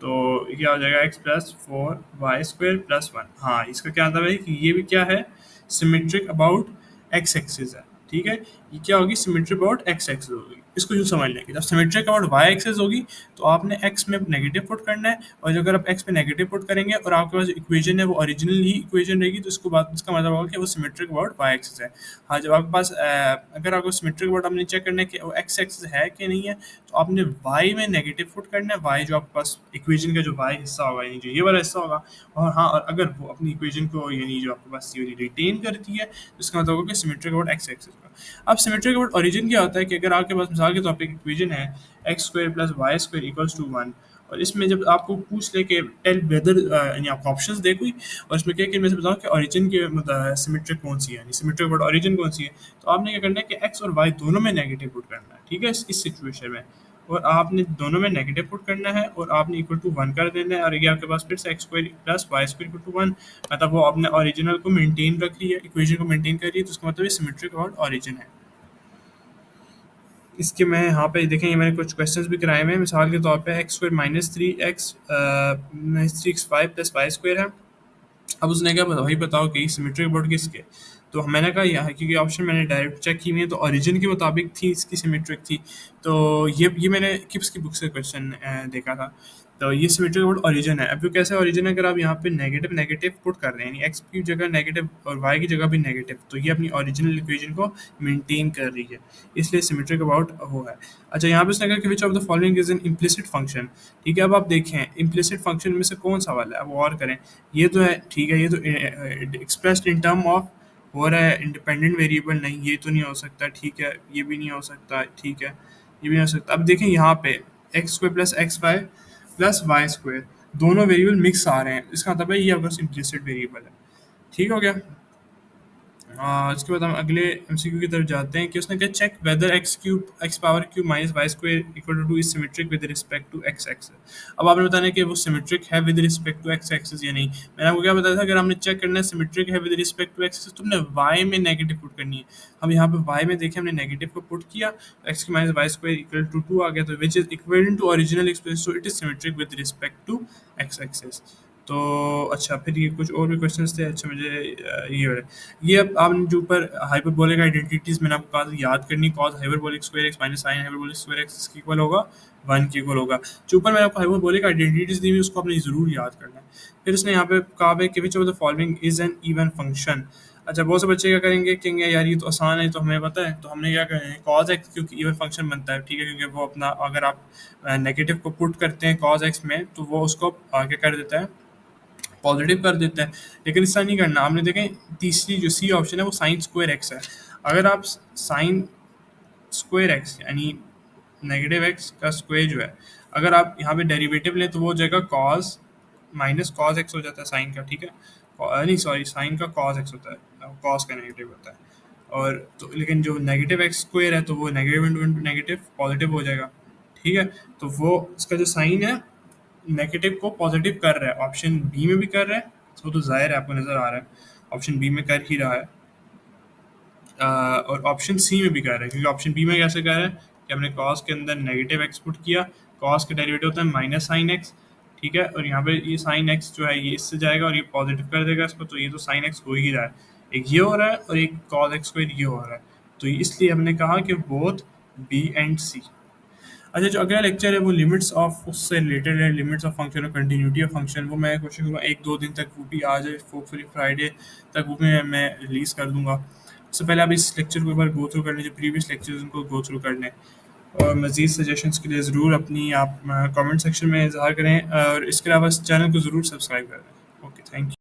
S1: तो ये क्या हो जाएगा x plus 4y square plus 1। हाँ, इसका क्या मतलब है कि ये भी क्या है, सिमेट्रिक अबाउट एक्स एक्सिस है, ठीक है। ये क्या होगी, सिमेट्रिक अबाउट एक्स एक्सिस होगी। इसको यूँ समझ लें कि जब सिमेट्रिक अबाउट वाई एक्सिस होगी तो आपने एक्स में नेगेटिव पुट करना है, और अगर आप एक्स में नेगेटिव पुट करेंगे और आपके पास इक्वेशन है वो ओरिजिनल ही इक्वेशन रहेगी, तो इसको बात इसका मतलब होगा कि वो सिमेट्रिक अबाउट वाई एक्सिस है। हाँ, जब आपके पास अगर आपको सिमेट्रिक अबाउट आपने चेक करना है कि वो एक्स एक्सिस है कि नहीं है, तो आपने वाई में नेगेटिव पुट करना है, वाई जो आपके पास इक्वेशन का जो वाई हिस्सा होगा यानी जो ये वाला हिस्सा होगा, और हाँ, और अगर वो अपनी इक्वेशन को यानी जो आपके पास थ्योरी रिटेन करती है तो इसका मतलब होगा कि सिमेट्रिक अबाउट एक्स एक्सिस होगा। अब सिमेट्रिक अबाउट ओरिजिन क्या होता है कि अगर आपके पास मिसाल के तौर पे इक्वेशन है x square plus y square equals to 1, और इसमें जब आपको पूछ ले कि टेल वेदर यानी आपको ऑप्शंस दे कोई, और इसमें क्या कि इनमें से बताओ कि ओरिजिन के सिमेट्रिक कौन सी है, यानी सिमेट्रिक अबाउट ओरिजिन कौन सी है, तो आपने क्या करना है कि एक्स और वाई दोनों में नेगेटिव पुट करना है, ठीक है, इस सिचुएशन में, और आपने दोनों में नेगेटिव पुट करना है और आपने इक्वल टू 1 कर देना है, और ये आपके पास फिर से x square plus y square equal to 1, मतलब वो अपने ओरिजिनल को मेंटेन रख रही है, इक्वेशन को मेंटेन कर रही है, तो इसका मतलब ये सिमेट्रिक अबाउट ओरिजिन है। इसके मैं यहाँ पे देखें, ये मैंने कुछ क्वेश्चंस भी कराए हुए हैं। मिसाल के तौर पे x square -3x plus y square है। अब उसने कहा भाई बताओ कि सिमेट्रिक अबाउट किसके, तो मैंने कहा यहाँ क्योंकि ऑप्शन मैंने डायरेक्ट चेक की हुई है तो ओरिजिन के मुताबिक थी इसकी सिमेट्रिक थी, तो ये मैंने किप्स की बुक से क्वेश्चन देखा था। तो ये सिमेट्रिक अबाउट ओरिजिन है। अब वो कैसे ओरिजिन है, अगर आप यहाँ पे नेगेटिव नेगेटिव पुट कर रहे हैं यानी एक्स की जगह नेगेटिव और वाई की जगह भी नेगेटिव, तो ये अपनी ओरिजिनल इक्वेशन को मेंटेन कर रही है, इसलिए सिमेट्रिक अबाउट वो है। अच्छा, यहाँ पे उसने कहा कि which of the following is an implicit function, ठीक है। अब आप देखें इम्प्लिसिट फंक्शन में से कौन सा वाला है, अब और करें, ये तो है, ठीक है, ये तो एक्सप्रेस्ड इन टर्म ऑफ हो रहा है इंडिपेंडेंट वेरिएबल, नहीं ये तो नहीं हो सकता, ठीक है, ये भी नहीं हो सकता, ठीक है, ये भी नहीं हो सकता। अब देखें यहाँ पे x square plus x y plus y square दोनों वेरिएबल मिक्स आ रहे हैं, इसका मतलब है ये बस इम्प्लिसिट वेरिएबल है, ठीक हो गया। इसके बाद हम अगले एमसीक्यू की तरफ जाते हैं कि उसने कहा check whether x power cube minus y square equal to is symmetric with respect to x axis. अब आपने बताना है कि वो सिमेट्रिक है with respect to x axis या नहीं। मैंने आपको क्या बताया था, अगर हमने चेक करना है सिमेट्रिक है with respect to x axis, तुमने वाई में नेगेटिव पुट करनी है। हम यहाँ पे वाई में देखें हमने नेगेटिव को पुट किया, एक्स की minus y square equal to 2 आ गया, तो which is equal to original expression, so it is symmetric with respect to x axis. तो अच्छा, फिर ये कुछ और भी क्वेश्चंस थे। अच्छा, मुझे ये अब आपने जो ऊपर हाइपरबोलिक आइडेंटिटीज मैंने आपको कहा था याद करनी, cos hyperbolic square x minus sine hyperbolic square x इसके इक्वल होगा 1 के इक्वल होगा। जो ऊपर मैंने आपको हाइपरबोलिक आइडेंटिटीज दी हुई उसको आपने ज़रूर याद करना है। फिर उसने यहाँ पे कहा है कि which of the following is an even function. अच्छा, बहुत से बच्चे क्या करेंगे, कहेंगे यार ये तो आसान है, तो हमें पता है, तो हमने क्या करना है, कॉज एक्स क्योंकि इवन फंक्शन बनता है, ठीक है, क्योंकि वो अपना अगर आप नेगेटिव को पुट करते हैं कॉज एक्स में तो वो उसको आगे कर देता है, पॉजिटिव कर देता है। लेकिन ऐसा नहीं करना, हमने देखें तीसरी जो सी ऑप्शन है वो साइन स्क्वायर एक्स है। अगर आप साइन स्क्वायर एक्स यानी नेगेटिव एक्स का स्क्वायर जो है, अगर आप यहाँ पे डेरिवेटिव लें तो वो हो जाएगा कॉज माइनस कॉज एक्स हो जाता है साइन का, ठीक है, नहीं सॉरी, साइन का कॉज एक्स होता है, कॉज का नेगेटिव होता है। और तो लेकिन जो नेगेटिव एक्स स्क्वायर है तो वो नेगेटिव इंटू नेगेटिव पॉजिटिव हो जाएगा, ठीक है। तो वो इसका जो साइन है नेगेटिव को पॉजिटिव कर रहा है, ऑप्शन बी में भी कर रहा है, वो तो जाहिर है आपको नज़र आ रहा है, ऑप्शन बी में कर ही रहा है। और ऑप्शन सी में भी कर रहा है, क्योंकि ऑप्शन बी में कैसे कर रहा है कि हमने कॉस के अंदर नेगेटिव एक्स पुट किया, कॉस का डेरिवेटिव होता है माइनस साइन एक्स, ठीक है, और यहाँ पे ये साइन एक्स जो है ये इससे जाएगा और ये पॉजिटिव कर देगा इसको, तो ये तो साइन एक्स हो ही रहा है, एक ये हो रहा है और एक कॉस एक्स स्क्वायर ये हो रहा है। तो इसलिए हमने कहा कि बोथ बी एंड सी। अच्छा, जो अगला लेक्चर है वो लिमिट्स ऑफ उससे रिलेटेड है, लिमिट्स ऑफ फंक्शन और कंटिन्यूटी ऑफ फंक्शन, वो मैं कोशिश करूँगा एक दो दिन तक वो भी आ जाए, होपफुली फ्राइडे तक वो भी मैं रिलीज़ कर दूँगा। उससे पहले आप इस लेक्चर को एक बार गो थ्रू कर लें, जो प्रीवियस लेक्चर्स उनको गो थ्रू कर लें, और मज़ीद सजेशंस के लिए ज़रूर अपनी आप कमेंट सेक्शन में इज़हार करें, और इसके अलावा इस चैनल को ज़रूर सब्सक्राइब करें। Okay, thank you.